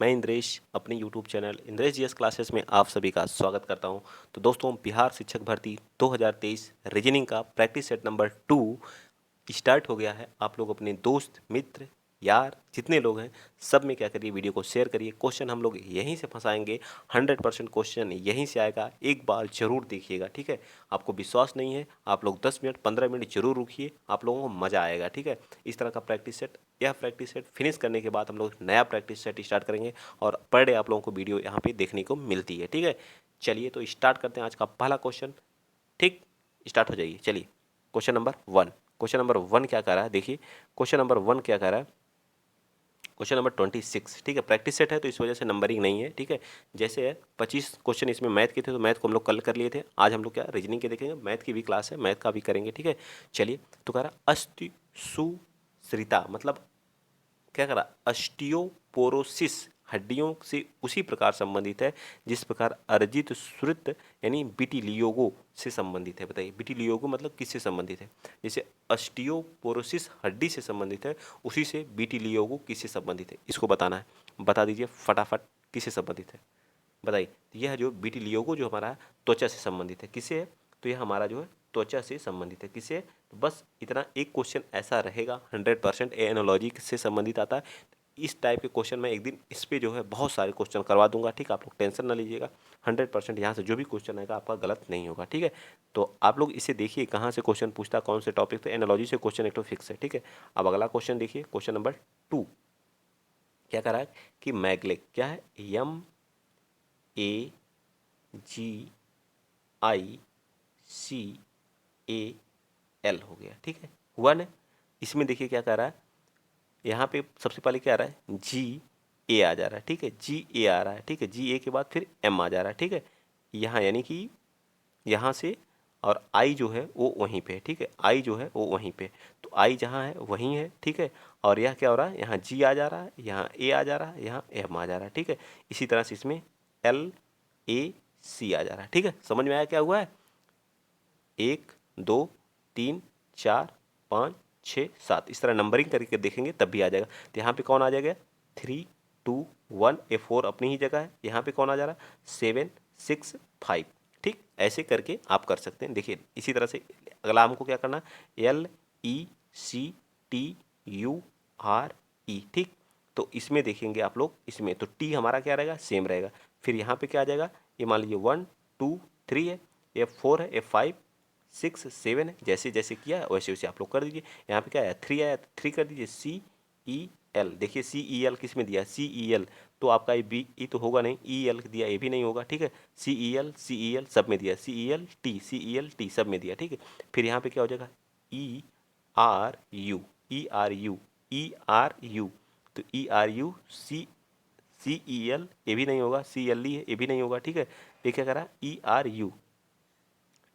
मैं इंद्रेश अपने YouTube channel Indresh GS classes में आप सभी का स्वागत करता हूं। तो दोस्तों, बिहार शिक्षक भर्ती 2023 रीजनिंग का प्रैक्टिस सेट नंबर 2 स्टार्ट हो गया है। आप लोग अपने दोस्त, मित्र, यार जितने लोग हैं सब में क्या करिए, वीडियो को शेयर करिए। क्वेश्चन हम लोग यहीं से फंसाएंगे, 100% क्वेश्चन यहीं से आएगा। एक बार जरूर देखिएगा, ठीक है। आपको विश्वास नहीं है, आप लोग 10 मिनट 15 मिनट जरूर रुकिए, आप लोगों को मज़ा आएगा, ठीक है। इस तरह का प्रैक्टिस सेट, यह प्रैक्टिस सेट फिनिश करने के बाद हम लोग नया प्रैक्टिस सेट स्टार्ट करेंगे और पर डे आप लोगों को वीडियो यहाँ पे देखने को मिलती है, ठीक है। चलिए तो स्टार्ट करते हैं आज का पहला क्वेश्चन। ठीक, स्टार्ट हो जाइए। चलिए क्वेश्चन नंबर 1। क्वेश्चन नंबर 1 क्या कह रहा है, देखिए क्वेश्चन नंबर 1 क्या कह रहा है। क्वेश्चन नंबर 26, ठीक है। प्रैक्टिस सेट है तो इस वजह से नंबरिंग नहीं है, ठीक है। जैसे है 25 क्वेश्चन इसमें मैथ के थे, तो मैथ को हम लोग कल कर लिए थे। आज हम लोग क्या रीजनिंग के देखेंगे, मैथ की भी क्लास है, मैथ का भी करेंगे, ठीक है। चलिए तो कह रहा अस्ति सुश्रिता, मतलब क्या करा, ऑस्टियोपोरोसिस हड्डियों से उसी प्रकार संबंधित है जिस प्रकार अर्जित श्रुत यानी विटिलियोगो से संबंधित है। बताइए विटिलियोगो मतलब किससे संबंधित है। जैसे ऑस्टियोपोरोसिस हड्डी से संबंधित है, उसी से विटिलियोगो किससे संबंधित है, इसको बताना है। बता दीजिए फटाफट, किससे संबंधित है बताइए। तो यह जो विटिलियोगो जो हमारा त्वचा से संबंधित है, किससे है, तो यह हमारा जो है त्वचा से संबंधित है। किससे? तो बस इतना एक क्वेश्चन ऐसा रहेगा, 100% एनोलॉजी से संबंधित आता है। इस टाइप के क्वेश्चन मैं एक दिन इस पे जो है बहुत सारे क्वेश्चन करवा दूंगा, ठीक है। आप लोग टेंशन ना लीजिएगा, 100% यहाँ से जो भी क्वेश्चन आएगा आपका गलत नहीं होगा, ठीक है। तो आप लोग इसे देखिए कहाँ से क्वेश्चन पूछता, कौन से टॉपिक से। एनोलॉजी से क्वेश्चन एक तो फिक्स है, ठीक है। अब अगला क्वेश्चन देखिए, क्वेश्चन नंबर 2 क्या कह रहा है कि मैग्लेक क्या है, MAGICAL हो गया, ठीक है, हुआ ना। इसमें देखिए क्या कह रहा है, यहाँ पे सबसे पहले क्या आ रहा है, GA आ जा रहा है, ठीक है। GA आ रहा है, ठीक है। GA के बाद फिर M आ जा रहा है, ठीक है। यहाँ यानी कि यहाँ से, और I जो है वो वहीं पे है, ठीक है। I जो है वो वहीं पे, तो I जहाँ है वहीं है, ठीक है। और यह क्या हो रहा है, यहाँ G आ जा रहा है, यहाँ A आ जा रहा है, यहाँ M आ जा रहा है, ठीक है। इसी तरह से इसमें LAC आ जा रहा है, ठीक है। समझ में आया क्या हुआ है। 1 2 3 4 5 6 7 इस तरह नंबरिंग करके देखेंगे तब भी आ जाएगा। तो यहाँ पे कौन आ जाएगा, 3 2 1, ये 4 अपनी ही जगह है। यहाँ पे कौन आ जा रहा है, 7 6 5, ठीक। ऐसे करके आप कर सकते हैं। देखिए इसी तरह से अगला हमको क्या करना है, LECTURE, ठीक। तो इसमें देखेंगे आप लोग, इसमें तो टी हमारा क्या रहेगा, सेम रहेगा। फिर यहाँ पे क्या आ जाएगा, ये मान लीजिए 1 2 3 है, ये 4 है, ये 5 6 7 है। जैसे जैसे किया वैसे वैसे आप लोग कर दीजिए। यहाँ पे क्या आया, 3 आया, 3 कर दीजिए। CEL, देखिए CEL किस में दिया, CEL, तो आपका ये BE तो होगा नहीं, EL दिया ये भी नहीं होगा, ठीक है। CEL सब में दिया, CELT सब में दिया, ठीक है। फिर यहाँ पे क्या हो जाएगा, ERU, तो CEL ये भी नहीं होगा, CLE है ये भी नहीं होगा, ठीक है। ये क्या करा,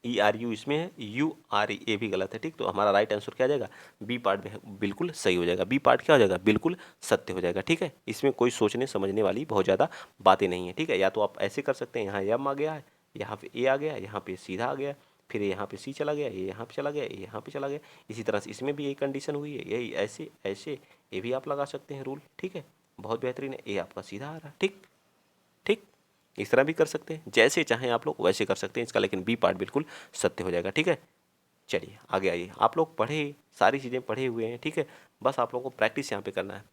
ERU इसमें है, URE ये भी गलत है, ठीक। तो हमारा राइट आंसर क्या आ जाएगा, बी पार्ट में बिल्कुल सही हो जाएगा। बी पार्ट क्या हो जाएगा, बिल्कुल सत्य हो जाएगा, ठीक है। इसमें कोई सोचने समझने वाली बहुत ज़्यादा बातें नहीं है, ठीक है। या तो आप ऐसे कर सकते हैं, यहाँ एम आ गया है, यहाँ पे ए आ गया, यहाँ पे सीधा आ गया, फिर यहाँ पे सी चला गया, ये यहाँ पे चला गया, ये यहाँ पे चला गया। इसी तरह से इसमें भी यही कंडीशन हुई है, यही ऐसे ऐसे ये भी आप लगा सकते हैं रूल, ठीक है। बहुत बेहतरीन है, ये आपका सीधा आ रहा है, ठीक ठीक। इस तरह भी कर सकते हैं, जैसे चाहें आप लोग वैसे कर सकते हैं इसका, लेकिन बी पार्ट बिल्कुल सत्य हो जाएगा, ठीक है। चलिए आगे आइए, आप लोग पढ़े, सारी चीज़ें पढ़े हुए हैं, ठीक है। बस आप लोगों को प्रैक्टिस यहाँ पे करना है।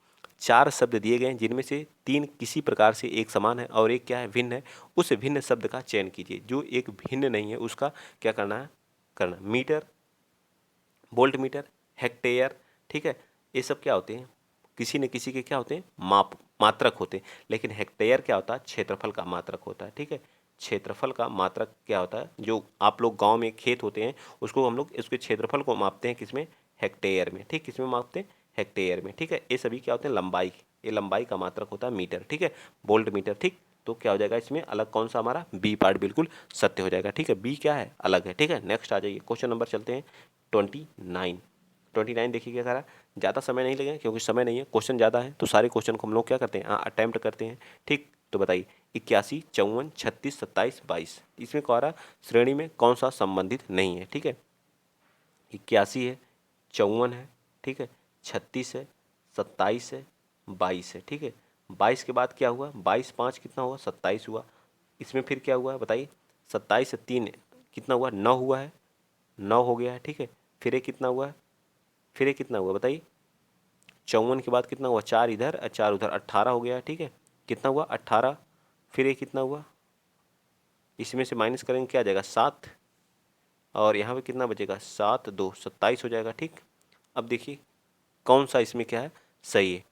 4 शब्द दिए गए हैं जिनमें से 3 किसी प्रकार से एक समान है और एक क्या है, भिन्न है। उस भिन्न शब्द का चयन कीजिए। जो एक भिन्न नहीं है उसका क्या करना है, करना। मीटर, वोल्ट मीटर, हेक्टेयर, ठीक है। ये सब क्या होते हैं, किसी न किसी के क्या होते हैं, मात्रक होते हैं। लेकिन हेक्टेयर क्या होता है, क्षेत्रफल का मात्रक होता है, ठीक है। क्षेत्रफल का मात्रक क्या होता है, जो आप लोग गांव में खेत होते हैं उसको हम लोग उसके क्षेत्रफल को मापते हैं किसमें, हेक्टेयर में, ठीक। किसमें मापते हैं, हेक्टेयर में, ठीक है। ये सभी क्या होते हैं, लंबाई, ये लंबाई का मात्रक होता है मीटर, ठीक है। वोल्ट मीटर, ठीक। तो क्या हो जाएगा इसमें अलग, कौन सा हमारा, बी पार्ट बिल्कुल सत्य हो जाएगा, ठीक है। बी क्या है, अलग है, ठीक है। नेक्स्ट आ जाइए, क्वेश्चन नंबर चलते हैं 29 देखिए क्या कह रहा है। ज़्यादा समय नहीं लगेगा क्योंकि समय नहीं है, क्वेश्चन ज़्यादा है, तो सारे क्वेश्चन को हम लोग क्या करते हैं, अटैम्प्ट करते हैं, ठीक। तो बताइए 81 54 36 27 22, इसमें कह रहा श्रेणी में कौन सा संबंधित नहीं है, ठीक है। 81 है, 54 है, ठीक है, 36 है, 27 है, 22 है, ठीक है। 22 के बाद क्या हुआ, 22 5 कितना हुआ, 27 हुआ। इसमें फिर क्या हुआ है बताइए, 27 से 3 कितना हुआ, 9 हुआ है, 9 हो गया है, ठीक है। फिर ये कितना हुआ है, फिर ये कितना हुआ बताइए, 54 के बाद कितना हुआ, 4 इधर 4 उधर, 18 हो गया, ठीक है। कितना हुआ 18। फिर ये कितना हुआ, इसमें से माइनस करेंगे क्या आ जाएगा 7, और यहाँ पे कितना बचेगा 7 2 27 हो जाएगा, ठीक। अब देखिए कौन सा इसमें क्या है सही है,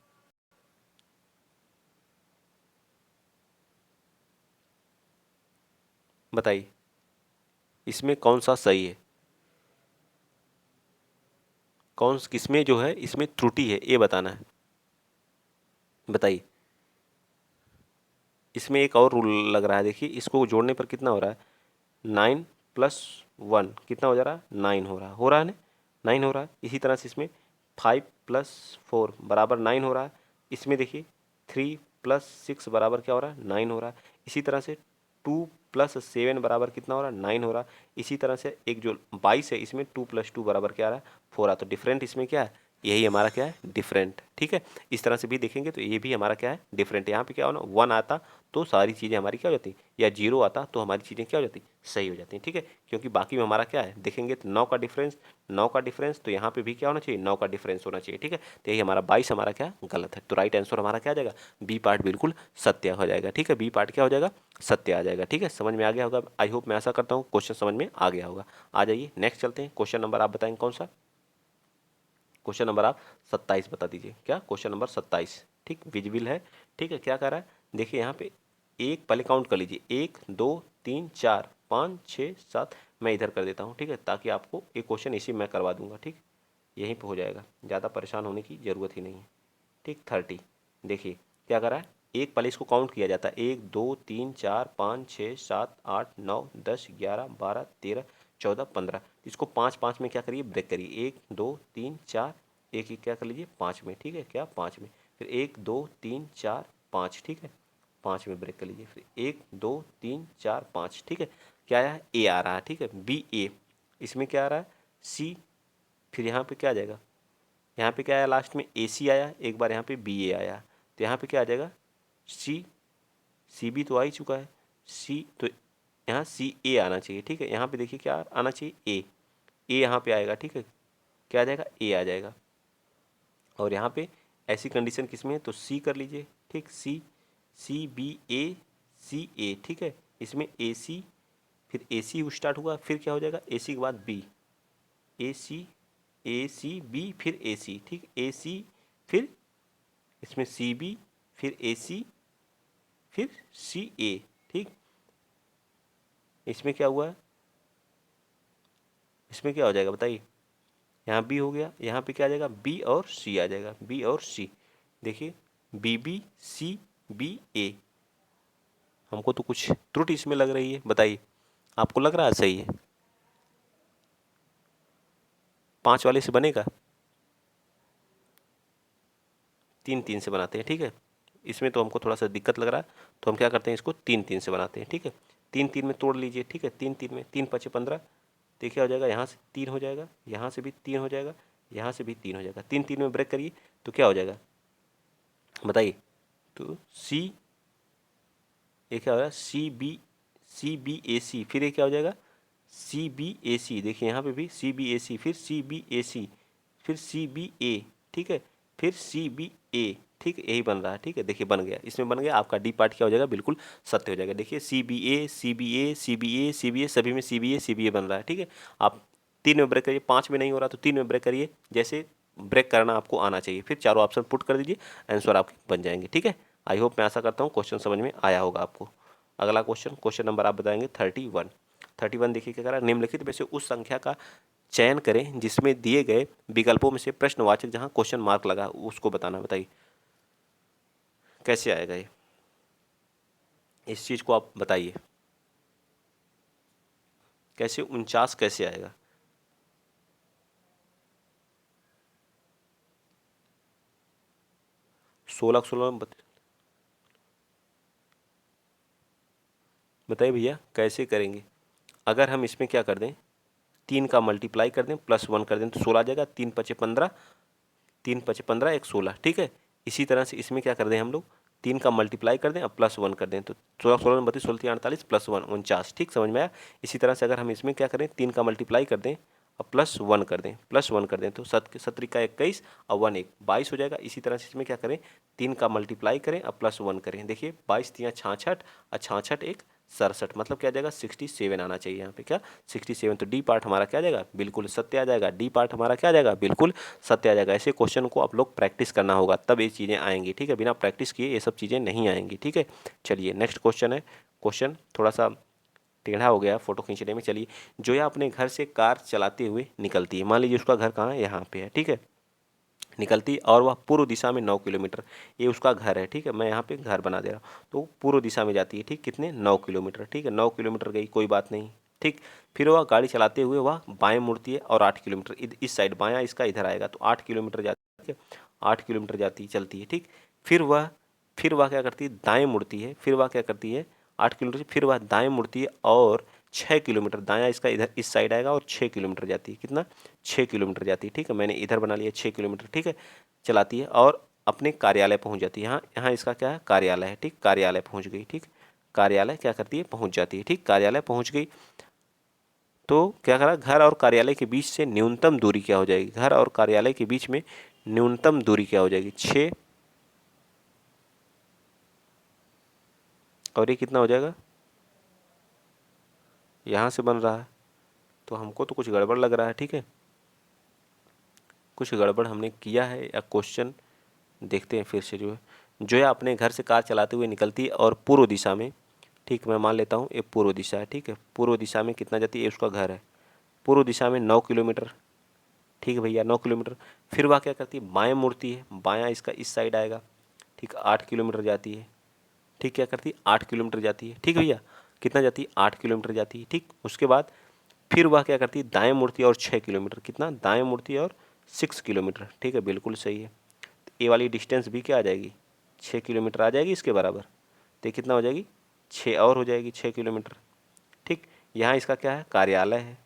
बताइए इसमें कौन सा सही है, कौन किसमें जो है इसमें त्रुटि है ये बताना है, बताइए। इसमें एक और रूल लग रहा है, देखिए इसको जोड़ने पर कितना हो रहा है, 9+1 कितना हो जा रहा है, 9 हो रहा है ना, 9 हो रहा है। इसी तरह से इसमें 5+4 बराबर 9 हो रहा है। इसमें देखिए 3+6 बराबर क्या हो रहा है, 9 हो रहा है। इसी तरह से 2+7 बराबर कितना हो रहा है, 9 हो रहा है। इसी तरह से एक जो 22 है इसमें 2+2 बराबर क्या आ रहा है, 4 आ। तो डिफरेंट इसमें क्या है, यही हमारा क्या है डिफरेंट, ठीक है। इस तरह से भी देखेंगे तो ये भी हमारा क्या है डिफरेंट। यहाँ पे क्या हो ना 1 आता तो सारी चीज़ें हमारी क्या हो जाती, या 0 आता तो हमारी चीज़ें क्या हो जाती, सही हो जाती, ठीक है। क्योंकि बाकी में हमारा क्या है देखेंगे तो 9 का डिफरेंस, 9 का डिफरेंस, तो यहाँ पे भी क्या होना चाहिए 9 का डिफरेंस होना चाहिए, ठीक है। तो यही हमारा 22 हमारा क्या गलत है। तो राइट आंसर हमारा क्या आ जाएगा, बी पार्ट बिल्कुल सत्य हो जाएगा, ठीक है। बी पार्ट क्या हो जाएगा, सत्य आ जाएगा, ठीक है। समझ में आ गया होगा, आई होप, मैं ऐसा करता हूँ क्वेश्चन समझ में आ गया होगा। आ जाइए नेक्स्ट चलते हैं। क्वेश्चन नंबर आप बताएंगे कौन सा, क्वेश्चन नंबर आप 27 बता दीजिए। क्या क्वेश्चन नंबर 27, ठीक, विजिबल है, ठीक है। क्या कर रहा है देखिए यहाँ पे, एक पहले काउंट कर लीजिए, 1 2 3 4 5 6 7, मैं इधर कर देता हूँ, ठीक है, ताकि आपको एक क्वेश्चन इसी में करवा दूंगा, ठीक, यहीं पे हो जाएगा, ज़्यादा परेशान होने की ज़रूरत ही नहीं है, ठीक। 30 देखिए क्या कर रहा है, एक पहले इसको काउंट किया जाता है, 1 2 3 4 5 6 7 8 9 10 11 12 13 14 15। इसको 5 5 में क्या करिए ब्रेक करिए, 1 2 3 4, एक ही क्या कर लीजिए 5 में, ठीक है, क्या 5 में, फिर 1 2 3 4 5, ठीक है, 5 में ब्रेक कर लीजिए, फिर 1 2 3 4 5, ठीक है। क्या आया है ए आ रहा है, ठीक है, बी ए। इसमें क्या आ रहा है सी, फिर यहाँ पे क्या आ जाएगा, यहाँ पे क्या आया लास्ट में ए सी आया, एक बार यहाँ पे बी ए आया, तो यहाँ पे क्या आ जाएगा सी, सी बी तो आ ही चुका है, सी तो यहाँ सी ए आना चाहिए, ठीक है। यहाँ पे देखिए क्या आना चाहिए ए यहाँ पे आएगा, ठीक है, क्या आ जाएगा ए आ जाएगा। और यहाँ पे ऐसी कंडीशन किस में है तो सी कर लीजिए, ठीक, सी बी ए सी ए, ठीक है। इसमें ए सी, फिर ए सी स्टार्ट हुआ, फिर क्या हो जाएगा ए सी के बाद बी, ए सी बी फिर ए सी, ठीक, ए सी फिर इसमें सी बी फिर ए सी फिर सी ए, ठीक। इसमें क्या हुआ है, इसमें क्या हो जाएगा बताइए, यहाँ बी हो गया, यहाँ पे क्या आ जाएगा बी और सी आ जाएगा, बी और सी। देखिए बी बी सी बी ए, हमको तो कुछ त्रुटि इसमें लग रही है, बताइए आपको लग रहा है सही है, 5 वाले से बनेगा, 3 3 से बनाते हैं, ठीक है। इसमें तो हमको थोड़ा सा दिक्कत लग रहा है, तो हम क्या करते हैं इसको 3 3 से बनाते हैं, ठीक है। 3 3 में तोड़ लीजिए, ठीक है, 3 3 में 3 5 15, देखिए हो जाएगा, यहाँ से 3 हो जाएगा, यहाँ से भी 3 हो जाएगा, यहाँ से भी 3 हो जाएगा, 3 3 में ब्रेक करिए तो क्या हो जाएगा बताइए, तो सी, ये क्या हो रहा है सी बी ए सी, फिर ये क्या हो जाएगा सी बी ए सी, देखिए यहाँ पे भी सी बी ए सी, फिर सी बी ए सी, फिर सी बी ए, ठीक है, फिर सी बी ए, ठीक है, यही बन रहा है, ठीक है। देखिए बन गया, इसमें बन गया, आपका डी पार्ट क्या हो जाएगा बिल्कुल सत्य हो जाएगा। देखिए सी बी ए सी बी ए सी बी ए सी बी ए, सभी में सी बी ए बन रहा है, ठीक है। आप 3 में ब्रेक करिए, 5 में नहीं हो रहा तो 3 में ब्रेक करिए, जैसे ब्रेक करना आपको आना चाहिए, फिर चारों ऑप्शन पुट कर दीजिए, आंसर आपके बन जाएंगे, ठीक है। आई होप, मैं ऐसा करता हूँ क्वेश्चन समझ में आया होगा आपको। अगला क्वेश्चन, क्वेश्चन नंबर आप बताएंगे 31। 31 देखिए क्या कह रहा है, निम्नलिखित में से उस संख्या का चयन करें जिसमें दिए गए विकल्पों में से प्रश्नवाचक जहां क्वेश्चन मार्क लगा उसको बताना। बताइए कैसे आएगा ये, इस चीज को आप बताइए कैसे 49 कैसे आएगा। सोलह 16 बताइए भैया कैसे करेंगे। अगर हम इसमें क्या कर दें, 3 का मल्टीप्लाई कर दें +1 कर दें तो 16 आ जाएगा, 3 5 15, 3 5 15 1 16, ठीक है। इसी तरह से इसमें क्या कर दें हम लोग 3 का मल्टीप्लाई कर दें और +1 कर दें, तो 16 16 32 16 3 48 +1 49। ठीक, समझ में आया। इसी तरह से अगर हम इसमें क्या करें, 3 का मल्टीप्लाई कर दें और +1 कर दें, +1 कर दें, तो 7 का 21 और 1 1 22 हो जाएगा। इसी तरह से इसमें क्या करें, 3 का मल्टीप्लाई करें और +1 करें। देखिए 22 तियाँ 66 और 66 एक 67, मतलब क्या आ जाएगा 67 आना चाहिए यहाँ पे, क्या 67। तो डी पार्ट हमारा क्या आ जाएगा, बिल्कुल सत्य आ जाएगा। डी पार्ट हमारा क्या आ जाएगा, बिल्कुल सत्य आ जाएगा। ऐसे क्वेश्चन को आप लोग प्रैक्टिस करना होगा, तब ये चीज़ें आएंगी। ठीक है, बिना प्रैक्टिस किए ये सब चीज़ें नहीं आएंगी। ठीक है, चलिए नेक्स्ट क्वेश्चन है। क्वेश्चन थोड़ा सा टेढ़ा हो गया फोटो खींचने में। चलिए, जोया अपने घर से कार चलाते हुए निकलती है। मान लीजिए उसका घर कहाँ है, यहाँ पे है। ठीक है, निकलती और वह पूर्व दिशा में 9 किलोमीटर, ये उसका घर है। ठीक है, मैं यहाँ पे घर बना दे रहा हूँ, तो पूर्व दिशा में जाती है। ठीक, कितने 9 किलोमीटर। ठीक है, 9 किलोमीटर गई, कोई बात नहीं। ठीक, फिर वह गाड़ी चलाते हुए वह बाएं मुड़ती है और 8 किलोमीटर इस साइड, बायां इसका इधर आएगा, तो 8 किलोमीटर जाती है। 8 किलोमीटर जाती चलती है। ठीक, फिर वह क्या करती है, दाएं मुड़ती है। फिर वह क्या करती है, 8 किलोमीटर से फिर वह दाएं मुड़ती है और 6 किलोमीटर, दायां इसका इधर इस साइड आएगा और 6 किलोमीटर जाती है। कितना, 6 किलोमीटर जाती है। ठीक है, मैंने इधर बना लिया 6 किलोमीटर। ठीक है, चलाती है और अपने कार्यालय पहुंच जाती है। यहाँ यहाँ इसका क्या है, कार्यालय है। ठीक, कार्यालय पहुंच गई। ठीक, कार्यालय क्या करती है, पहुंच जाती है। ठीक, कार्यालय पहुंच गई, तो क्या करा, घर और कार्यालय के बीच से न्यूनतम दूरी क्या हो जाएगी, घर और कार्यालय के बीच में न्यूनतम दूरी क्या हो जाएगी, 6, और ये कितना हो जाएगा, यहाँ से बन रहा है, तो हमको तो कुछ गड़बड़ लग रहा है। ठीक है, कुछ गड़बड़ हमने किया है, या क्वेश्चन देखते हैं फिर से। जो है अपने घर से कार चलाते हुए निकलती है और पूर्व दिशा में, ठीक, मैं मान लेता हूँ ये पूर्व दिशा है। ठीक है, पूर्व दिशा में कितना जाती है, ये उसका घर है, पूर्व दिशा में 9 किलोमीटर। ठीक है भैया, 9 किलोमीटर। फिर वह क्या करती है, बाएं मुड़ती है, बायां इसका इस साइड आएगा। ठीक, 8 किलोमीटर जाती है। ठीक, क्या करती है, 8 किलोमीटर जाती है। ठीक भैया, कितना जाती है, 8 किलोमीटर जाती है। ठीक, उसके बाद फिर वह क्या करती है, दाएं मुड़ती है और 6 किलोमीटर, कितना, दाएं मुड़ती है और 6 किलोमीटर। ठीक है, बिल्कुल सही है। ए वाली डिस्टेंस भी क्या आ जाएगी, 6 किलोमीटर आ जाएगी इसके बराबर। तो कितना हो जाएगी, 6 और हो जाएगी 6 किलोमीटर। ठीक, यहाँ इसका क्या है, कार्यालय है,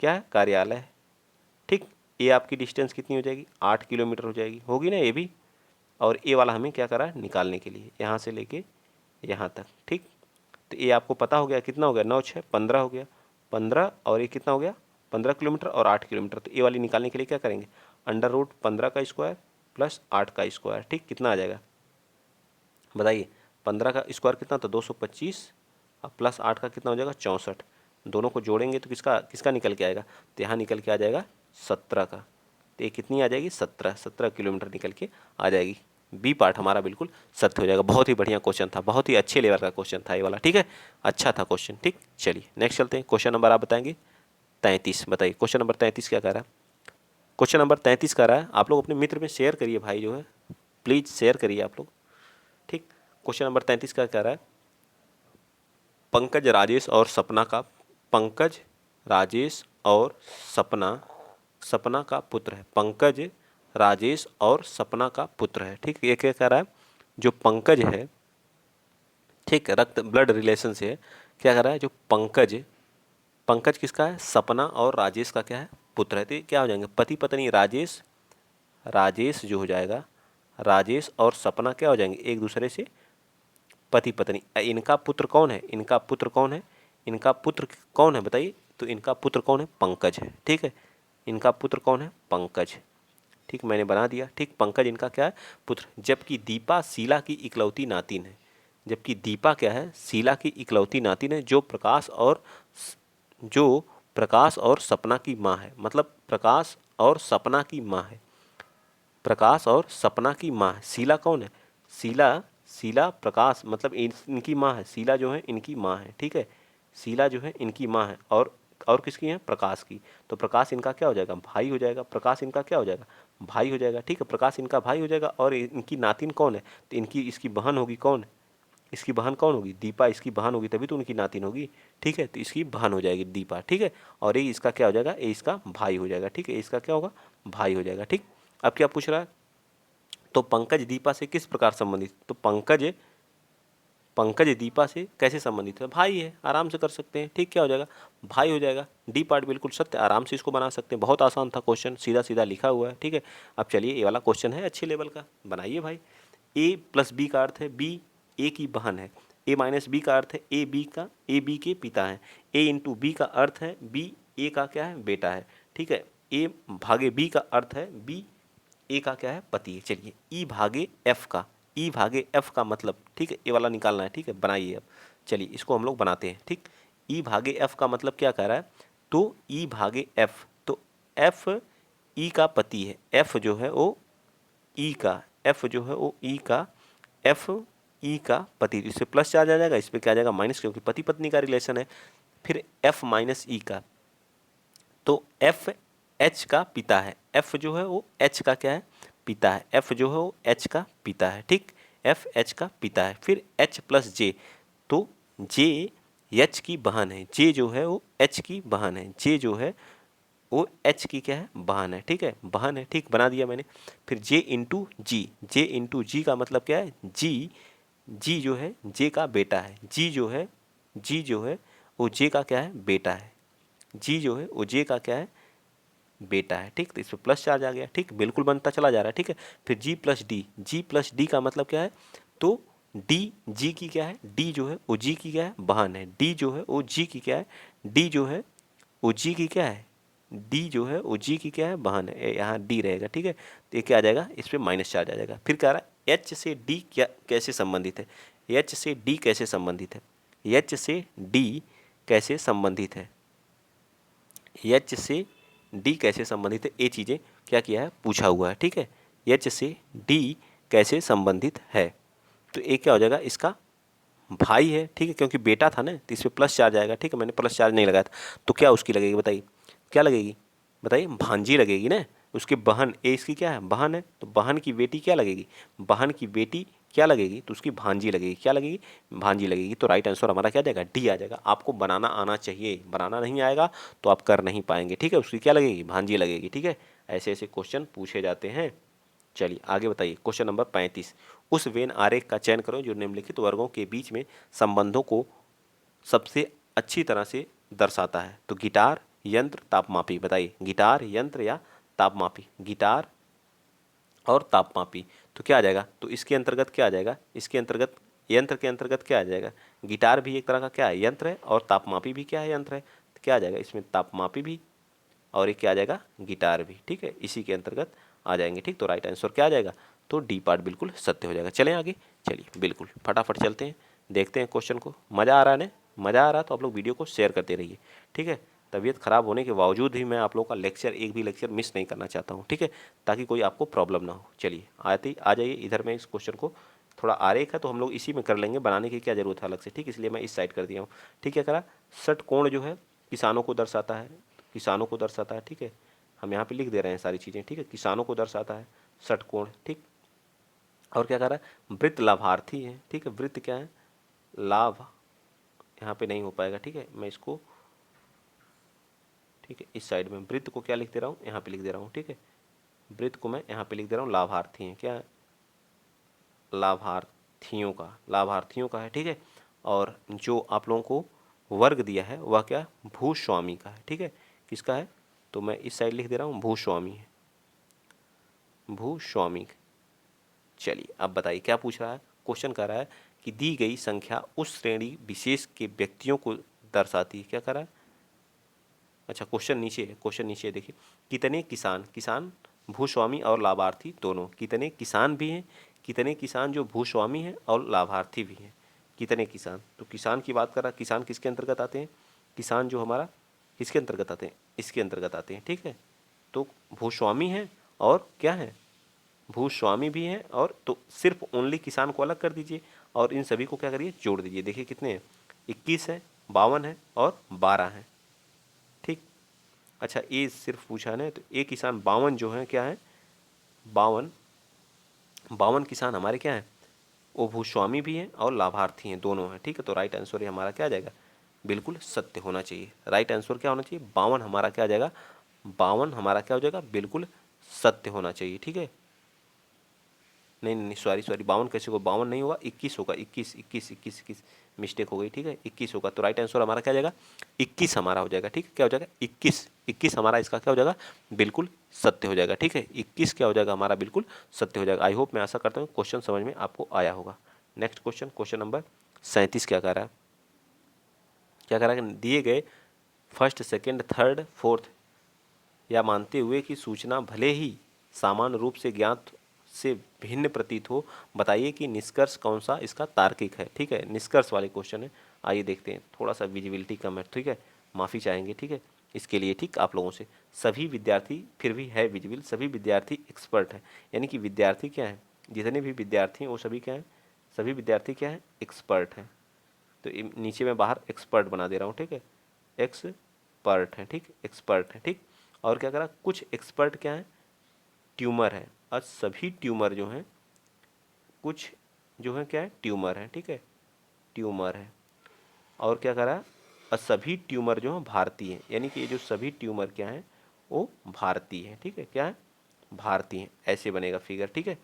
क्या है, कार्यालय है। ठीक, ये आपकी डिस्टेंस कितनी हो जाएगी, 8 किलोमीटर हो जाएगी, होगी ना ये भी। और ए वाला हमें क्या करा है, निकालने के लिए, यहाँ से लेके यहाँ तक। ठीक, तो ये आपको पता हो गया, कितना हो गया, 9 6 15 हो गया, 15, और ये कितना हो गया, 15 किलोमीटर और 8 किलोमीटर। तो ए वाली निकालने के लिए क्या करेंगे, √15 का स्क्वायर प्लस 8 का स्क्वायर। ठीक, कितना आ जाएगा बताइए, 15 का स्क्वायर कितना, तो 225, और प्लस 8 का कितना हो जाएगा, 64। दोनों को जोड़ेंगे तो किसका किसका निकल के आएगा, तो यहाँ निकल के आ जाएगा 17 का। तो ये कितनी आ जाएगी, 17 किलोमीटर निकल के आ जाएगी। बी पार्ट हमारा बिल्कुल सत्य हो जाएगा। बहुत ही बढ़िया क्वेश्चन था, बहुत ही अच्छे लेवल का क्वेश्चन था ये वाला। ठीक है, अच्छा था क्वेश्चन। ठीक, चलिए नेक्स्ट चलते हैं। क्वेश्चन नंबर आप बताएंगे 33। बताइए क्वेश्चन नंबर 33 क्या कह रहा है। क्वेश्चन नंबर 33 कह रहा है, आप लोग अपने मित्र में शेयर करिए भाई, जो है प्लीज़ शेयर करिए आप लोग। ठीक, क्वेश्चन नंबर 33 का कह रहा है, पंकज राजेश और सपना का, पंकज राजेश और सपना, सपना का पुत्र है। पंकज राजेश और सपना का पुत्र है। ठीक, ये क्या कह रहा है, जो पंकज है, ठीक, रक्त ब्लड रिलेशन से है। क्या कह रहा है, जो पंकज, पंकज किसका है, सपना और राजेश का क्या है, पुत्र है। तो ये क्या हो जाएंगे, पति पत्नी। राजेश, राजेश जो हो जाएगा, राजेश और सपना क्या हो जाएंगे, एक दूसरे से पति पत्नी। इनका पुत्र कौन है, इनका पुत्र कौन है, इनका पुत्र कौन है बताइए, तो इनका पुत्र कौन है, पंकज है। ठीक है, इनका पुत्र कौन है, पंकज। ठीक, मैंने बना दिया। ठीक, पंकज इनका क्या है, पुत्र। जबकि दीपा शीला की इकलौती नातिन है। जबकि दीपा क्या है, शीला की इकलौती नातिन है, जो प्रकाश और सपना की माँ है। मतलब प्रकाश और सपना की माँ है, प्रकाश और सपना की माँ है। शीला कौन है, शीला, शीला प्रकाश मतलब इनकी माँ है। शीला जो है इनकी माँ है। ठीक है, शीला जो है इनकी माँ है, और किसकी है, प्रकाश की। तो प्रकाश इनका क्या हो जाएगा, भाई हो जाएगा। प्रकाश इनका क्या हो जाएगा, भाई हो जाएगा। ठीक है, प्रकाश इनका भाई हो जाएगा। और इनकी नातिन कौन है, तो इनकी इसकी बहन होगी। कौन, इसकी बहन कौन होगी, दीपा इसकी बहन होगी, तभी तो उनकी नातिन होगी। ठीक है, तो इसकी बहन हो जाएगी दीपा। ठीक है, और ये इसका क्या हो जाएगा, ये इसका भाई हो जाएगा। ठीक है, इसका क्या होगा, भाई हो जाएगा। ठीक, अब क्या पूछ रहा है, तो पंकज दीपा से किस प्रकार संबंधित, तो पंकज, पंकज दीपा से कैसे संबंधित है, भाई है, आराम से कर सकते हैं। ठीक, क्या हो जाएगा, भाई हो जाएगा। डी पार्ट बिल्कुल सत्य, आराम से इसको बना सकते हैं। बहुत आसान था क्वेश्चन, सीधा सीधा लिखा हुआ है। ठीक है, अब चलिए ये वाला क्वेश्चन है अच्छे लेवल का, बनाइए भाई। ए प्लस बी का अर्थ है बी ए की बहन है, ए माइनस बी का अर्थ है ए बी के पिता है, ए इंटू बी का अर्थ है बी ए का क्या है, बेटा है। ठीक है, ए भागे बी का अर्थ है बी ए का क्या है, पति है। चलिए ई भागे एफ का, ई भागे एफ का मतलब, ठीक है, ए वाला निकालना है। ठीक है, बनाइए अब। चलिए इसको हम लोग बनाते हैं। ठीक, ई भागे एफ का मतलब क्या कह रहा है, तो ई भागे एफ, तो एफ ई का पति है, एफ जो है वो ई का, एफ जो है वो ई का, एफ ई का पति, इस पर प्लस चार्ज आ जाएगा, इस पर क्या आ जाएगा माइनस, क्योंकि पति पत्नी का रिलेशन है। फिर एफ माइनस ई का, तो एफ एच का पिता है, एफ जो है वो एच का क्या है, पिता है, एफ जो है वो एच का पिता है। ठीक, एफ एच का पिता है। फिर एच प्लस जे, तो जे एच की बहन है, जे जो है वो एच की बहन है, जे जो है वो एच की क्या है, बहन है। ठीक है, बहन है। ठीक, बना दिया मैंने। फिर जे इंटू जी, जे इंटू जी का मतलब क्या है, जी, जी जो है जे का बेटा है, जी जो है, जी जो है वो जे का क्या है, बेटा है, जी जो है वो जे का क्या है, बेटा है। ठीक, तो इस पर प्लस चार्ज आ गया। ठीक, बिल्कुल बनता चला जा रहा है। ठीक है, फिर जी प्लस डी, जी प्लस डी का मतलब क्या है, तो डी जी की क्या है, डी जो है वो जी की क्या है, बहन है, डी जो है वो जी की क्या है, डी जो है वो जी की क्या है, डी जो है वो जी की क्या है, बहन है, यहाँ डी रहेगा। ठीक है, तो ये क्या आ जाएगा, इस पर माइनस चार्ज आ जाएगा। फिर कह रहा है एच से डी क्या कैसे संबंधित है, एच से डी कैसे संबंधित है, एच से डी कैसे संबंधित है, एच से डी कैसे संबंधित है, ये चीज़ें क्या किया है, पूछा हुआ है। ठीक है, एच से डी कैसे संबंधित है, तो ये क्या हो जाएगा, इसका भाई है। ठीक है, क्योंकि बेटा था ना, तो इस पर प्लस चार्ज आएगा। ठीक है, मैंने प्लस चार्ज नहीं लगाया था, तो क्या उसकी लगेगी बताइए, क्या लगेगी बताइए, भांजी लगेगी ना, उसकी बहन, ए इसकी क्या है, बहन है, तो बहन की बेटी क्या लगेगी, बहन की बेटी क्या लगेगी, तो उसकी भांजी लगेगी, क्या लगेगी, भांजी लगेगी। तो राइट आंसर हमारा क्या जाएगा, डी आ जाएगा। आपको बनाना आना चाहिए, बनाना नहीं आएगा तो आप कर नहीं पाएंगे। ठीक है, उसकी क्या लगेगी, भांजी लगेगी। ठीक है, ऐसे ऐसे क्वेश्चन पूछे जाते हैं। चलिए आगे बताइए, क्वेश्चन नंबर 35, उस वेन आरेख का चयन करो जो निम्नलिखित वर्गों के बीच में संबंधों को सबसे अच्छी तरह से दर्शाता है। तो गिटार, यंत्र, तापमापी, बताइए गिटार, यंत्र या तापमापी, गिटार और तापमापी, तो क्या आ जाएगा, तो इसके अंतर्गत क्या आ जाएगा, इसके अंतर्गत यंत्र के अंतर्गत क्या आ जाएगा, गिटार भी एक तरह का क्या है, यंत्र है, और तापमापी भी क्या है, यंत्र है, तो क्या आ जाएगा इसमें, तापमापी भी, और एक क्या आ जाएगा, गिटार भी। ठीक है, इसी के अंतर्गत आ जाएंगे। ठीक, तो राइट आंसर क्या आ जाएगा, तो डी पार्ट बिल्कुल सत्य हो जाएगा। चलें आगे, चलिए बिल्कुल फटाफट चलते हैं, देखते हैं क्वेश्चन को। मज़ा आ रहा है ना, मज़ा आ रहा है तो आप लोग वीडियो को शेयर करते रहिए। ठीक है, तबीयत ख़राब होने के बावजूद भी मैं आप लोगों का लेक्चर, एक भी लेक्चर मिस नहीं करना चाहता हूँ। ठीक है, ताकि कोई आपको प्रॉब्लम ना हो। चलिए आते ही आ जाइए इधर, में इस क्वेश्चन को थोड़ा आरेख है तो हम लोग इसी में कर लेंगे, बनाने की क्या ज़रूरत है अलग से। ठीक, इसलिए मैं इस साइड कर दिया हूँ। ठीक है, करा षटकोण जो है किसानों को दर्शाता है, किसानों को दर्शाता है। ठीक है, हम यहाँ पे लिख दे रहे हैं सारी चीज़ें। ठीक है, किसानों को दर्शाता है षटकोण। ठीक, और क्या कर रहा है, वृत्त लाभार्थी है। ठीक है, वृत्त क्या है, लाभ, यहाँ पे नहीं हो पाएगा। ठीक है, मैं इसको, ठीक है, इस साइड में वृत्त को क्या लिख दे रहा हूँ, यहाँ पे लिख दे रहा हूँ। ठीक है, वृत्त को मैं यहाँ पे लिख दे रहा हूँ, लाभार्थी हैं, क्या है, लाभार्थियों का, लाभार्थियों का है। ठीक है, और जो आप लोगों को वर्ग दिया है वह क्या, भूस्वामी का है। ठीक है, किसका है, तो मैं इस साइड लिख दे रहा हूँ, भूस्वामी है, भूस्वामी। चलिए अब बताइए क्या पूछ रहा है, क्वेश्चन कर रहा है कि दी गई संख्या उस श्रेणी विशेष के व्यक्तियों को दर्शाती है। क्या कर रहा है, अच्छा क्वेश्चन नीचे है, क्वेश्चन नीचे देखिए, कितने किसान, किसान भूस्वामी और लाभार्थी दोनों, कितने किसान भी हैं, कितने किसान जो भूस्वामी हैं और लाभार्थी भी हैं, कितने किसान, तो किसान की बात कर रहा है, किसान किसके अंतर्गत आते हैं, किसान जो हमारा किसके अंतर्गत आते हैं, इसके अंतर्गत आते हैं। ठीक है, तो भूस्वामी हैं और क्या है, भूस्वामी भी हैं, और तो सिर्फ ओनली किसान को अलग कर दीजिए और इन सभी को क्या करिए, जोड़ दीजिए। देखिए कितने हैं, 21 है, 52 है और 12 हैं। ठीक, अच्छा ये सिर्फ पूछा है, तो ये किसान 52 जो है क्या है, 52, 52 किसान हमारे क्या हैं, वो भूस्वामी भी हैं और लाभार्थी हैं, दोनों हैं। ठीक है, तो राइट आंसर ये हमारा क्या आ जाएगा, बिल्कुल सत्य होना चाहिए। राइट आंसर क्या होना चाहिए, 52 हमारा क्या आ जाएगा, 52 हमारा क्या हो जाएगा, बिल्कुल सत्य होना चाहिए। ठीक है, नहीं नहीं सॉरी 52 कैसे होगा, 52 नहीं होगा, 21 होगा, 21 21 21 21 मिस्टेक हो गई, ठीक है 21 होगा। तो राइट आंसर हमारा क्या हो जाएगा, 21 हमारा हो जाएगा, ठीक है क्या हो जाएगा 21, 21 हमारा इसका क्या हो जाएगा, बिल्कुल सत्य हो जाएगा, ठीक है 21 क्या हो जाएगा हमारा, बिल्कुल सत्य हो जाएगा। आई होप, मैं आशा करता हूँ क्वेश्चन समझ में आपको आया होगा। नेक्स्ट क्वेश्चन, क्वेश्चन नंबर 37 क्या कह रहा है, क्या कह रहा है, दिए गए फर्स्ट सेकेंड थर्ड फोर्थ या मानते हुए कि सूचना भले ही सामान्य रूप से ज्ञात से भिन्न प्रतीत हो, बताइए कि निष्कर्ष कौन सा इसका तार्किक है, ठीक है निष्कर्ष वाले क्वेश्चन है। आइए देखते हैं, थोड़ा सा विजिबिलिटी कम है, ठीक है माफ़ी चाहेंगे, ठीक है इसके लिए, ठीक आप लोगों से। सभी विद्यार्थी, फिर भी है विजिबल, सभी विद्यार्थी एक्सपर्ट हैं, यानी कि विद्यार्थी क्या है, जितने भी विद्यार्थी हैं वो सभी क्या हैं, सभी विद्यार्थी क्या हैं, एक्सपर्ट हैं। तो नीचे में बाहर एक्सपर्ट बना दे रहा हूँ, ठीक है एक्सपर्ट है, ठीक एक्सपर्ट है, ठीक। और क्या करा, कुछ एक्सपर्ट क्या है, ट्यूमर है, और सभी ट्यूमर जो हैं, कुछ जो है क्या है, ट्यूमर है, ठीक है ट्यूमर है। और क्या करा, और सभी ट्यूमर जो हैं भारतीय हैं, यानी कि ये जो सभी ट्यूमर क्या हैं वो भारतीय हैं, ठीक है क्या है, भारतीय हैं। ऐसे बनेगा फिगर, ठीक है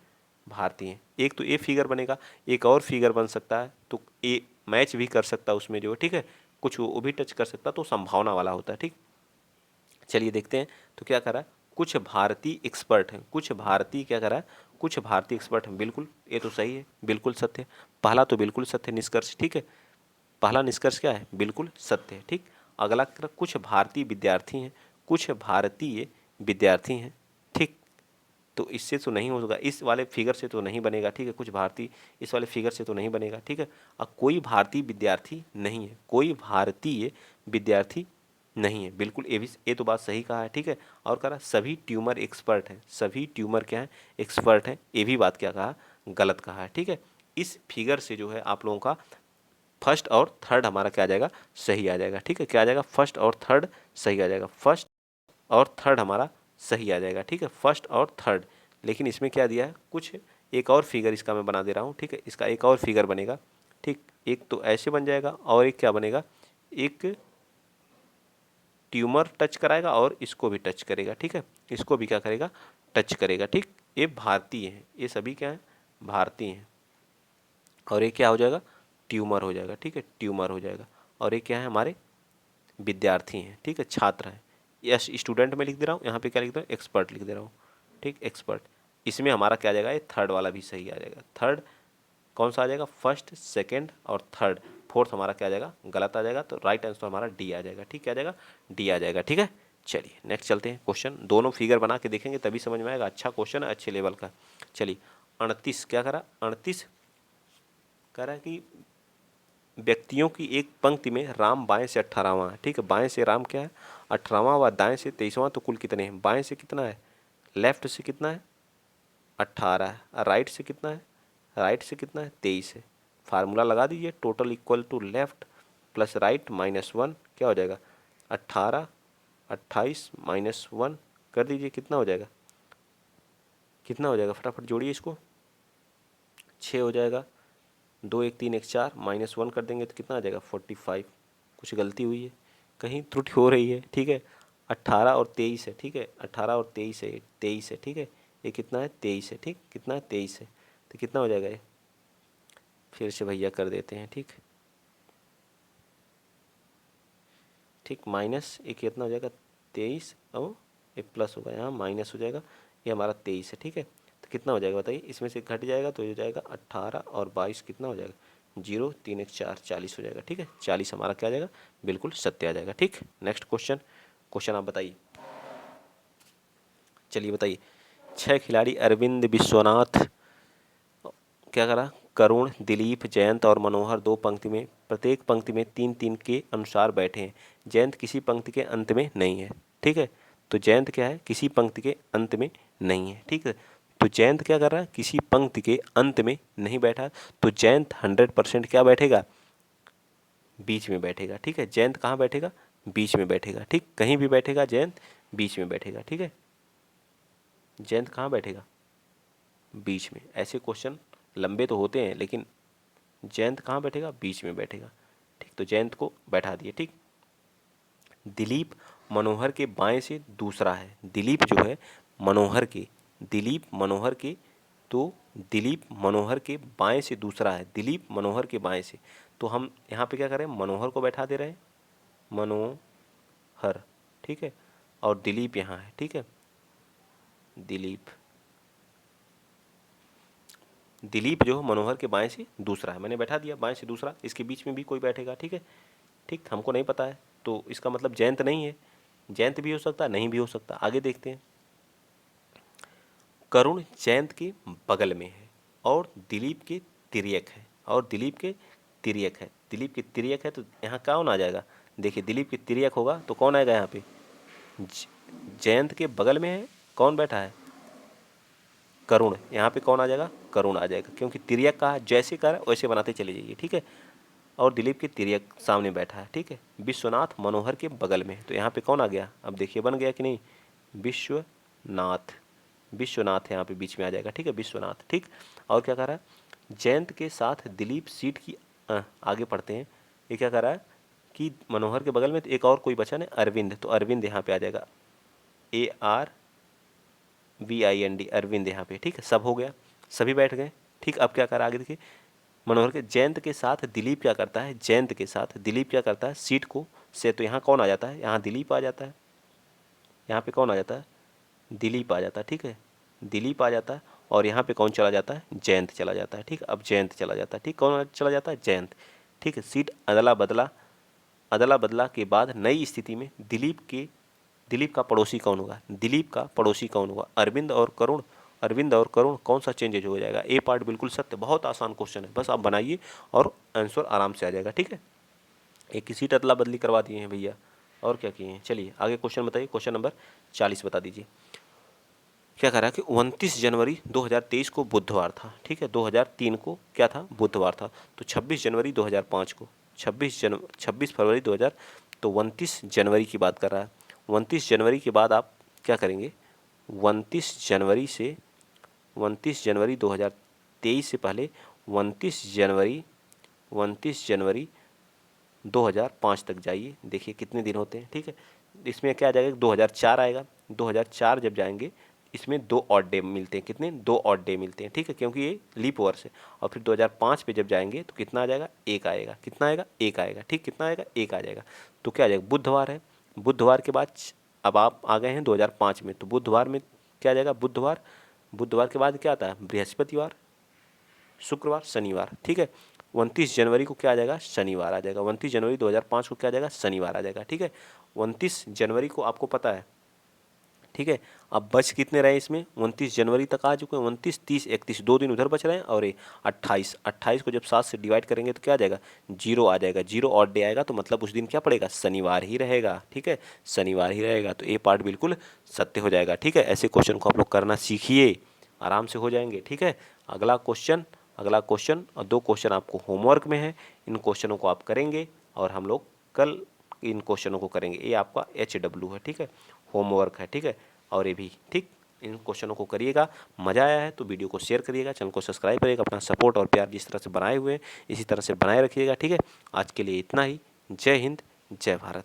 भारतीय हैं। एक तो ये फिगर बनेगा, एक और फिगर बन सकता है, तो ए मैच भी कर सकता है उसमें जो है, ठीक है कुछ वो भी टच कर सकता, तो संभावना वाला होता है, ठीक। चलिए देखते हैं, तो क्या करा, कुछ भारतीय एक्सपर्ट हैं, कुछ भारतीय क्या करा, कुछ भारतीय एक्सपर्ट हैं, बिल्कुल ये तो सही है, बिल्कुल सत्य है, पहला तो बिल्कुल सत्य निष्कर्ष, ठीक है पहला निष्कर्ष क्या है, बिल्कुल सत्य है, ठीक। अगला कुछ भारतीय विद्यार्थी हैं, कुछ भारतीय विद्यार्थी हैं, ठीक। तो इससे तो नहीं होगा, इस वाले फिगर से तो नहीं बनेगा, ठीक है कुछ भारतीय, इस वाले फिगर से तो नहीं बनेगा, ठीक है। अब कोई भारतीय विद्यार्थी नहीं है, कोई भारतीय विद्यार्थी नहीं है, बिल्कुल ये भी, ये तो बात सही कहा है, ठीक है। और कहा सभी ट्यूमर एक्सपर्ट हैं, सभी ट्यूमर क्या है, एक्सपर्ट हैं, ये भी बात क्या कहा, गलत कहा है, ठीक है। इस फिगर से जो है आप लोगों का फर्स्ट और थर्ड हमारा क्या आ जाएगा, सही आ जाएगा, ठीक है क्या आ जाएगा, फर्स्ट और थर्ड सही आ जाएगा, फर्स्ट और थर्ड हमारा सही आ जाएगा, ठीक है फर्स्ट और थर्ड। लेकिन इसमें क्या दिया है, कुछ एक और फिगर इसका मैं बना दे रहा हूँ, ठीक है इसका एक और फिगर बनेगा, ठीक एक तो ऐसे बन जाएगा, और एक क्या बनेगा, एक ट्यूमर टच कराएगा और इसको भी टच करेगा, ठीक है इसको भी क्या करेगा, टच करेगा, ठीक। ये भारतीय हैं, ये सभी क्या है, भारतीय हैं, और ये क्या हो जाएगा, ट्यूमर हो जाएगा, ठीक है ट्यूमर हो जाएगा। और ये क्या है, हमारे विद्यार्थी हैं, ठीक है छात्र हैं। यस स्टूडेंट में लिख दे रहा हूँ, यहाँ पे क्या लिख दे रहा हूँ, एक्सपर्ट लिख दे रहा हूँ, ठीक एक्सपर्ट। इसमें हमारा क्या आ जाएगा, ये थर्ड वाला भी सही आ जाएगा, थर्ड कौन सा आ जाएगा, फर्स्ट सेकंड और थर्ड, फोर्थ हमारा क्या आ जाएगा, गलत आ जाएगा। तो राइट आंसर हमारा डी आ जाएगा, ठीक क्या आ जाएगा, डी आ जाएगा, ठीक है। चलिए नेक्स्ट चलते हैं, क्वेश्चन दोनों फिगर बना के देखेंगे तभी समझ में आएगा, अच्छा क्वेश्चन है अच्छे लेवल का। चलिए 38 क्या करा, 38 कह रहा है कि व्यक्तियों की एक पंक्ति में राम बाएं से 18वां है, ठीक है बाएं से राम क्या है 18वां, व दाएं से 23वां, तो कुल कितने हैं, बाएं से कितना है, लेफ्ट से कितना है 18 है, राइट से कितना है, राइट से कितना है 23 है। फार्मूला लगा दीजिए, total equal to left plus right -1 क्या हो जाएगा, 18 28 -1 कर दीजिए, कितना हो जाएगा, कितना हो जाएगा, फटाफट जोड़िए इसको, 6 हो जाएगा, 2 1 3 1 4 -1 कर देंगे तो कितना आ जाएगा 45। कुछ गलती हुई है, कहीं त्रुटि हो रही है, ठीक है 18 और 23 है, ठीक है 18 और 23 है, 23 है, ठीक है ये कितना है 23 है, ठीक कितना है 23 है, तो कितना हो जाएगा ये, फिर से भैया कर देते हैं, ठीक ठीक माइनस एक कितना हो जाएगा 23 और एक प्लस होगा यहाँ माइनस हो जाएगा, ये हमारा 23 है, ठीक है। तो कितना हो जाएगा बताइए, इसमें से घट जाएगा तो ये हो जाएगा 18 और 22 कितना हो जाएगा 0 3 1 4 40 हो जाएगा, ठीक है 40 हमारा क्या आ जाएगा, बिल्कुल सत्य आ जाएगा, ठीक। नेक्स्ट क्वेश्चन, क्वेश्चन आप बताइए, चलिए बताइए। 6 खिलाड़ी अरविंद विश्वनाथ क्या करा, करुण दिलीप जयंत और मनोहर दो पंक्ति में, प्रत्येक पंक्ति में 3 3 के अनुसार बैठे हैं, जयंत किसी पंक्ति के अंत में नहीं है, ठीक है। तो जयंत क्या है, किसी पंक्ति के अंत में नहीं है, ठीक है। तो जयंत क्या कर रहा है, किसी पंक्ति के अंत में नहीं बैठा, तो जयंत 100% क्या बैठेगा, बीच में बैठेगा, ठीक है। जयंत कहाँ बैठेगा, बीच में बैठेगा, ठीक कहीं भी बैठेगा जयंत बीच में बैठेगा, ठीक है जयंत कहाँ बैठेगा, बीच में। ऐसे क्वेश्चन लंबे तो होते हैं लेकिन जयंत कहाँ बैठेगा, बीच में बैठेगा, ठीक तो जयंत को बैठा दिए, ठीक। दिलीप मनोहर के बाएं से दूसरा है, दिलीप जो है मनोहर के, दिलीप मनोहर के तो दिलीप मनोहर के बाएं से दूसरा है, दिलीप मनोहर के बाएं से, तो हम यहाँ पे क्या करें, मनोहर को बैठा दे रहे हैं, मनोहर, ठीक है, और दिलीप यहाँ है, ठीक है, दिलीप, दिलीप जो मनोहर के बाएं से दूसरा है, मैंने बैठा दिया बाएं से दूसरा, इसके बीच में भी कोई बैठेगा, ठीक है, ठीक, हमको नहीं पता है तो इसका मतलब जयंत नहीं है, जयंत भी हो सकता, नहीं भी हो सकता। आगे देखते हैं, करुण जयंत के बगल में है और दिलीप के तिर्यक है, और दिलीप के तिर्यक है, दिलीप के तिर्यक है, तो यहाँ कौन आ जाएगा, देखिए दिलीप के तिर्यक होगा तो कौन आएगा यहाँ पे, जयंत के बगल में है, कौन बैठा है, करुण, यहाँ पे कौन आ जाएगा, करुण आ जाएगा, क्योंकि तिर्यक का जैसे कर वैसे बनाते चले जाइए, ठीक है, और दिलीप के तिर्यक सामने बैठा है, ठीक है, विश्वनाथ मनोहर के बगल में है, तो यहाँ पे कौन आ गया, अब देखिए बन गया कि नहीं, विश्वनाथ, विश्वनाथ यहाँ पे बीच में आ जाएगा, ठीक है, विश्वनाथ, ठीक। और क्या कह रहा है, जयंत के साथ दिलीप सीट की आगे पढ़ते हैं, ये क्या कह रहा है कि मनोहर के बगल में तो एक और कोई बचा ना, अरविंद, तो अरविंद यहाँ पे आ जाएगा, ARVIND, अरविंद यहाँ पे, ठीक है, सब हो गया, सभी बैठ गए, ठीक। अब क्या करा आगे देखिए, मनोहर के जयंत के साथ दिलीप क्या करता है, जयंत के साथ दिलीप क्या करता है, सीट को से, तो यहाँ कौन आ जाता है, यहाँ दिलीप आ जाता है, यहाँ पे कौन आ जाता है, दिलीप आ जाता है, ठीक है, दिलीप आ जाता है, और यहाँ पे कौन चला जाता है, जयंत चला जाता है, ठीक, अब जयंत चला जाता है, ठीक, कौन चला जाता है, जयंत, ठीक है। सीट अदला बदला, अदला बदला के बाद नई स्थिति में दिलीप का पड़ोसी कौन होगा, दिलीप का पड़ोसी कौन होगा, अरविंद और करुण, अरविंद और करुण, कौन सा चेंजेज हो जाएगा, ए पार्ट बिल्कुल सत्य, बहुत आसान क्वेश्चन है, बस आप बनाइए और आंसर आराम से आ जाएगा, ठीक है। एक की सीट अदला बदली करवा दिए हैं भैया, और क्या किए हैं, चलिए आगे क्वेश्चन बताइए, क्वेश्चन नंबर 40 बता दीजिए। क्या कह रहा है कि 29 जनवरी 2023 को बुधवार था, ठीक है, 2003 को क्या था, बुधवार था, तो 26 जनवरी 2005 को, 26 फरवरी 2000, तो 29 जनवरी की बात कर रहा है। 29 जनवरी के बाद आप क्या करेंगे, 29 जनवरी 2023 से पहले 29 जनवरी 2005 तक जाइए, देखिए कितने दिन होते हैं, ठीक है। इसमें क्या आ जाएगा, 2004 आएगा, 2004 जब जाएंगे इसमें 2 ऑड डे मिलते हैं, कितने, 2 ऑड डे मिलते हैं, ठीक है, क्योंकि ये लीप वर्ष है। और फिर 2005 पे जब जाएंगे तो कितना आ जाएगा, 1 आएगा, कितना आएगा, 1 आएगा, ठीक, कितना आएगा, 1 आ जाएगा, तो क्या आ जाएगा, बुधवार है, बुधवार के बाद अब आप आ गए हैं 2005 में, तो बुधवार में क्या आ जाएगा, बुधवार, बुधवार के बाद क्या आता है, बृहस्पतिवार, शुक्रवार, शनिवार, ठीक है। 29 जनवरी को क्या आ जाएगा, शनिवार आ जाएगा, 29 जनवरी 2005 को क्या आ जाएगा, शनिवार आ जाएगा, ठीक है। 29 जनवरी को आपको पता है, ठीक है। अब बच कितने रहे इसमें, 29 जनवरी तक आ चुके हैं, 29, 30, 31, 2 दिन उधर बच रहे हैं, और ये 28 को जब 7 से डिवाइड करेंगे तो क्या आ जाएगा, 0 आ जाएगा, 0 ऑड डे आएगा, तो मतलब उस दिन क्या पड़ेगा, शनिवार ही रहेगा, ठीक है, शनिवार ही रहेगा, तो ए पार्ट बिल्कुल सत्य हो जाएगा, ठीक है। ऐसे क्वेश्चन को आप लोग करना सीखिए, आराम से हो जाएंगे, ठीक है। अगला क्वेश्चन और 2 क्वेश्चन आपको होमवर्क में है, इन क्वेश्चनों को आप करेंगे और हम लोग कल इन क्वेश्चनों को करेंगे, ये आपका HW है, ठीक है, होमवर्क है, ठीक है, और ये भी, ठीक, इन क्वेश्चनों को करिएगा। मज़ा आया है तो वीडियो को शेयर करिएगा, चैनल को सब्सक्राइब करिएगा, अपना सपोर्ट और प्यार जिस तरह से बनाए हुए हैं इसी तरह से बनाए रखिएगा, ठीक है। आज के लिए इतना ही, जय हिंद, जय भारत।